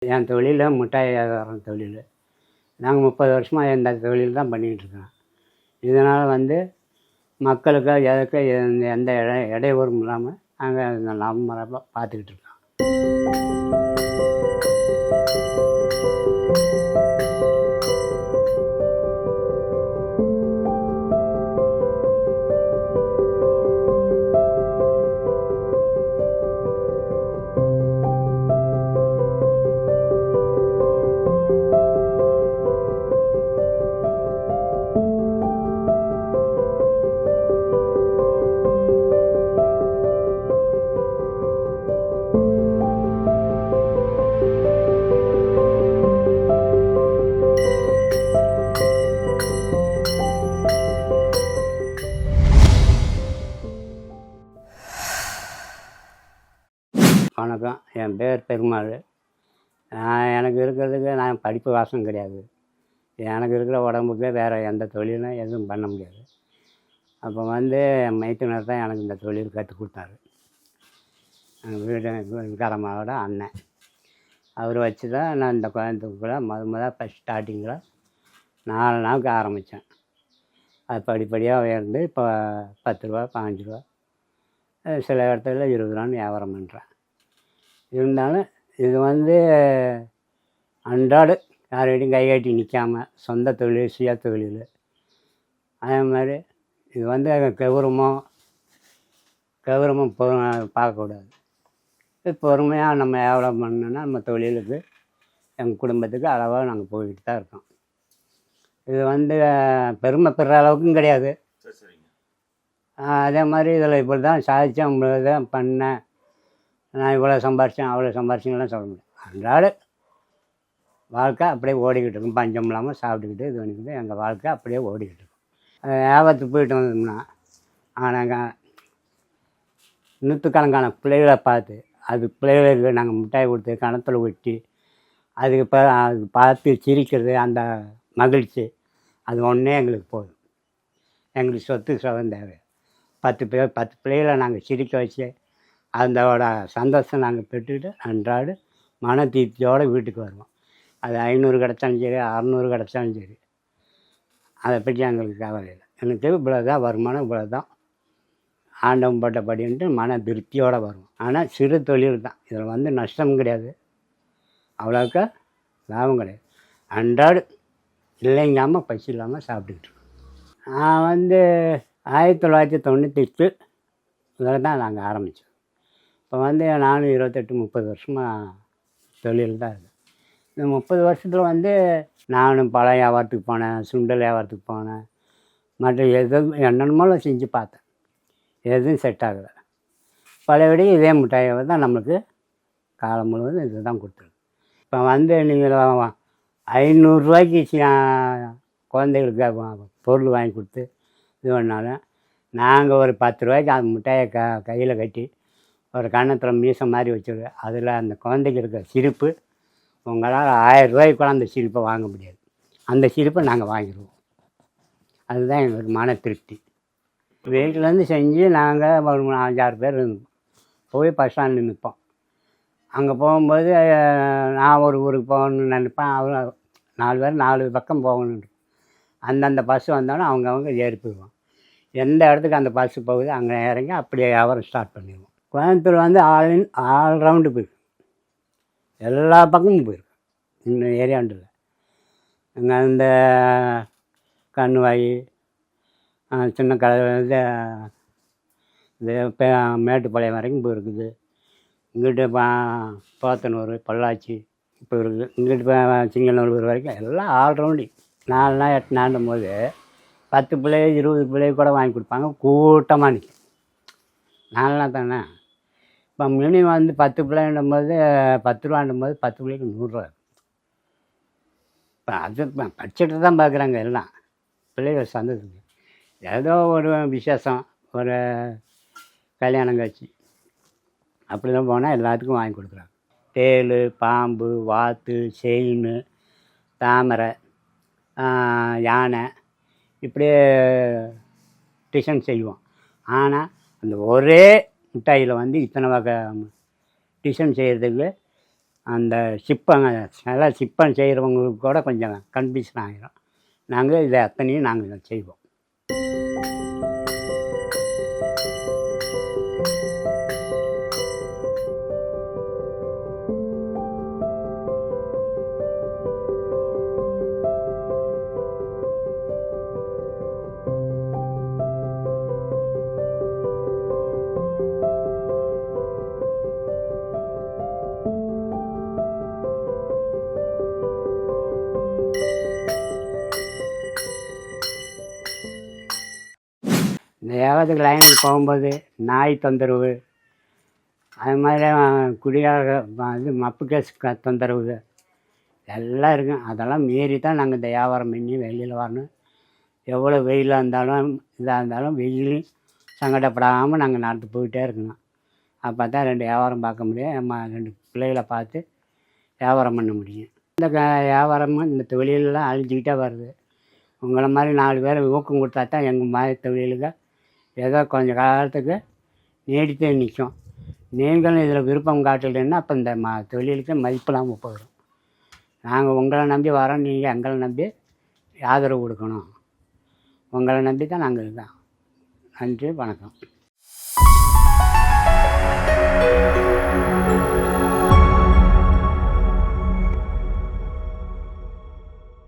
என் தொழில் மிட்டாய் வியாபாரம் தொழில். நாங்கள் 30 வருஷமாக இந்த தொழில் தான் பண்ணிக்கிட்டுருக்கோம். இதனால் மக்களுக்கு எதுக்கு எந்த இடையூறும் இல்லாமல் நாங்கள் லாபமாக பார்த்துக்கிட்டு இருக்கோம். வணக்கம், என் பேர் பெருமாள். எனக்கு இருக்கிறதுக்கு நான் படிப்பு வாசம் கிடையாது. எனக்கு இருக்கிற உடம்புக்கு வேறு எந்த தொழிலும் எதுவும் பண்ண முடியாது. அப்போ என் மைத்துனர் தான் எனக்கு இந்த தொழில் கற்றுக் கொடுத்தாரு. எங்கள் வீட்டுக்காரம்மாவோட அண்ணன். அவர் வச்சு தான் நான் இந்த கோயம்புத்தூருக்குள்ளே ஃபஸ்ட் ஸ்டார்டிங்கில் 4 நாளுக்கு ஆரம்பித்தேன். அது படிப்படியாக உயர்ந்து இப்போ 10 ரூபா 15 ரூபா, சில இடத்துல 20 ரூபான்னு வியாபாரம் பண்ணுறேன். இருந்தாலும் இது அன்றாடு யார்கிட்டையும் கை காட்டி நிற்காமல் சொந்த தொழில், சுய தொழில். அதே மாதிரி இது கௌரவமாக பார்க்கக்கூடாது. பொறுமையாக நம்ம வியாபாரம் பண்ணோன்னா நம்ம தொழிலுக்கு, எங்கள் குடும்பத்துக்கு அளவாக நாங்கள் போய்கிட்டு தான் இருக்கோம். இது பெருமைப்படுற அளவுக்கும் கிடையாது. அதே மாதிரி இதில் இப்படி தான் சாதித்தேன், இப்படி தான் பண்ணேன், நான் இவ்வளோ சம்பாரித்தேன் அவ்வளோ சம்பாரிச்சிங்கலாம் சொல்ல முடியாது. அன்றாட வாழ்க்கை அப்படியே ஓடிக்கிட்டு இருக்கும். பஞ்சம் இல்லாமல் சாப்பிட்டுக்கிட்டு இது பண்ணிக்கிட்டு எங்கள் வாழ்க்கை அப்படியே ஓடிக்கிட்டு இருக்கும். வியாபாரத்துக்கு போயிட்டு வந்தோம்னா நாங்கள் நூற்றுக்கணக்கான பிள்ளைகளை பார்த்து, அது பிள்ளைகளுக்கு நாங்கள் மிட்டாய் கொடுத்து கணத்தில் வெட்டி அதுக்கு பார்த்து சிரிக்கிறது, அந்த மகிழ்ச்சி, அது ஒன்றே எங்களுக்கு போதும். எங்களுக்கு சொத்து சுகம் தேவை. 10 பிள்ளைகளை நாங்கள் சிரிக்க வச்சு அதோட சந்தோஷம் நாங்கள் பெற்றுக்கிட்டு அன்றாடு மன திருப்தியோடு வீட்டுக்கு வருவோம். அது 500 கிடச்சாலும் சரி, 600 கிடச்சாலும் சரி, அதை பற்றி எங்களுக்கு கவலை இல்லை. எனக்கு இவ்வளோ தான் வருமானம், இவ்வளோ தான் ஆண்டவன் போட்டபடின்ட்டு மன திருப்தியோடு வருவோம். ஆனால் சிறு தொழில் தான். இதில் நஷ்டம் கிடையாது, அவ்வளோக்கா லாபம் கிடையாது. அன்றாடு இல்லைங்காமல் பசி இல்லாமல் சாப்பிட்டுக்கிட்டு இருக்கோம். நான் 1998 இதில் தான் நாங்கள் ஆரம்பித்தோம். இப்போ நானும் 28-30 வருஷமாக தொழில் தான் இருக்குது. இந்த 30 வருஷத்தில் நானும் பழ வியாபாரத்துக்கு போனேன், சுண்டல் வியாபாரத்துக்கு போனேன், மற்ற என்னென்னமோலாம் செஞ்சு பார்த்தேன். எதுவும் செட் ஆகலை. பழையபடி இதே மிட்டாயை தான் நம்மளுக்கு காலம் முழுவதும் இது தான் கொடுத்துருக்கு. இப்போ நீங்கள் 500 ரூபாய்க்கு குழந்தைகளுக்கு பொருள் வாங்கி கொடுத்து இது பண்ணாலும், நாங்கள் ஒரு 10 ரூபாய்க்கு அந்த மிட்டாயை கையில் கட்டி ஒரு கன்னத்தில் மீசை மாதிரி வச்சுருது. அதில் அந்த குழந்தைக்கு இருக்கிற சிரிப்பு உங்களால் 1000 ரூபாய்க்கு கூட அந்த சிரிப்பை வாங்க முடியாது. அந்த சிரிப்பை நாங்கள் வாங்கிடுவோம். அதுதான் எங்களுக்கு மன திருப்தி. வீட்டிலேருந்து செஞ்சு நாங்கள் ஒரு 5-6 பேர் இருந்தோம். போய் பஸ் ஸ்டாண்டில் நிற்போம். அங்கே போகும்போது நான் ஒரு ஊருக்கு போகணுன்னு நினைப்பேன், அவர் 4 பேர் 4 பக்கம் போகணுன்னு. அந்தந்த பஸ்ஸு வந்தாலும் அவங்கவுங்க ஏறி போயிடுவோம். எந்த இடத்துக்கு அந்த பஸ்ஸு போகுது அங்கே இறங்கி அப்படியே வியாபாரம் ஸ்டார்ட் பண்ணிடுவோம். கோயம்புத்தூர் ஆல் ரவுண்டு போயிருக்கு, எல்லா பக்கமும் போயிருக்கு. இந்த ஏரியாண்டில் இங்கே இந்த கண்ணுவாய், சின்ன இது மேட்டுப்பாளையம் வரைக்கும் போயிருக்குது. இங்கிட்டு போத்தனூர், பொள்ளாச்சி இப்போ இருக்குது. இங்கிட்டு சிங்கநல்லூர் வரைக்கும் எல்லாம் ஆல் ரவுண்டு. 4 நாள் 8 நாளும் போது 10 பிள்ளை 20 பிள்ளை கூட வாங்கி கொடுப்பாங்க. கூட்டமாக நிற்கும். 4 நாள் தானே. இப்போ மினிமம் 10 பிள்ளைன்னும் போது 10 ரூபான்னும் போது 10 பிள்ளைக்கு 100 ரூபா. இப்போ அது படிச்சுட்டு தான் பார்க்குறாங்க எல்லாம் பிள்ளைகள் சந்தோஷம். ஏதோ ஒரு விசேஷம், ஒரு கல்யாணம் காட்சி அப்படி தான் போனால் எல்லாத்துக்கும் வாங்கி கொடுக்குறாங்க. தேள், பாம்பு, வாத்து, செயின், தாமரை, யானை, இப்படியே டிசைன் செய்வோம். ஆனால் அந்த ஒரே மிட்டாயில் இத்தனை வகை டிசைன் செய்கிறதுக்கு அந்த சிப்பங்க சில சிப்பம் செய்கிறவங்களுக்கு கூட கொஞ்சம் கன்ஃபியூஷன் ஆகிரும். நாங்கள் இதை அத்தனையும் நாங்கள் செய்வோம். இந்த வியாபாரத்துக்கு லைனுக்கு போகும்போது நாய் தொந்தரவு, அது மாதிரி குடியாக இது மப்பு கேஸ் தொந்தரவு எல்லாம் இருக்கும். அதெல்லாம் மீறி தான் நாங்கள் இந்த வியாபாரம் பண்ணி வெளியில் வரணும். எவ்வளோ வெயிலாக இருந்தாலும் இதாக இருந்தாலும் வெயில் சங்கடப்படாமல் நாங்கள் நடந்து போயிட்டே இருக்கணும். அப்போ தான் 2 வியாபாரம் பார்க்க முடியும். நம்ம 2 பிள்ளைகளை பார்த்து வியாபாரம் பண்ண முடியும். இந்த வியாபாரமும் இந்த தொழிலெலாம் அழிஞ்சிக்கிட்டே வருது. உங்களை மாதிரி 4 பேர் ஊக்கம் கொடுத்தா தான் எங்கள் மாதிரி தொழிலுக்கு ஏதோ கொஞ்சம் காலத்துக்கு நீடித்து நிற்கும். நீங்களும் இதில் விருப்பம் காட்டலைன்னா அப்போ இந்த தொழிலுக்கு மதிப்பில்லாமல் போயிடும். நாங்கள் உங்களை நம்பி வரோம், நீங்கள் எங்களை நம்பி ஆதரவு கொடுக்கணும். உங்களை நம்பி தான் நாங்கள் இருக்கோம். நன்றி, வணக்கம்.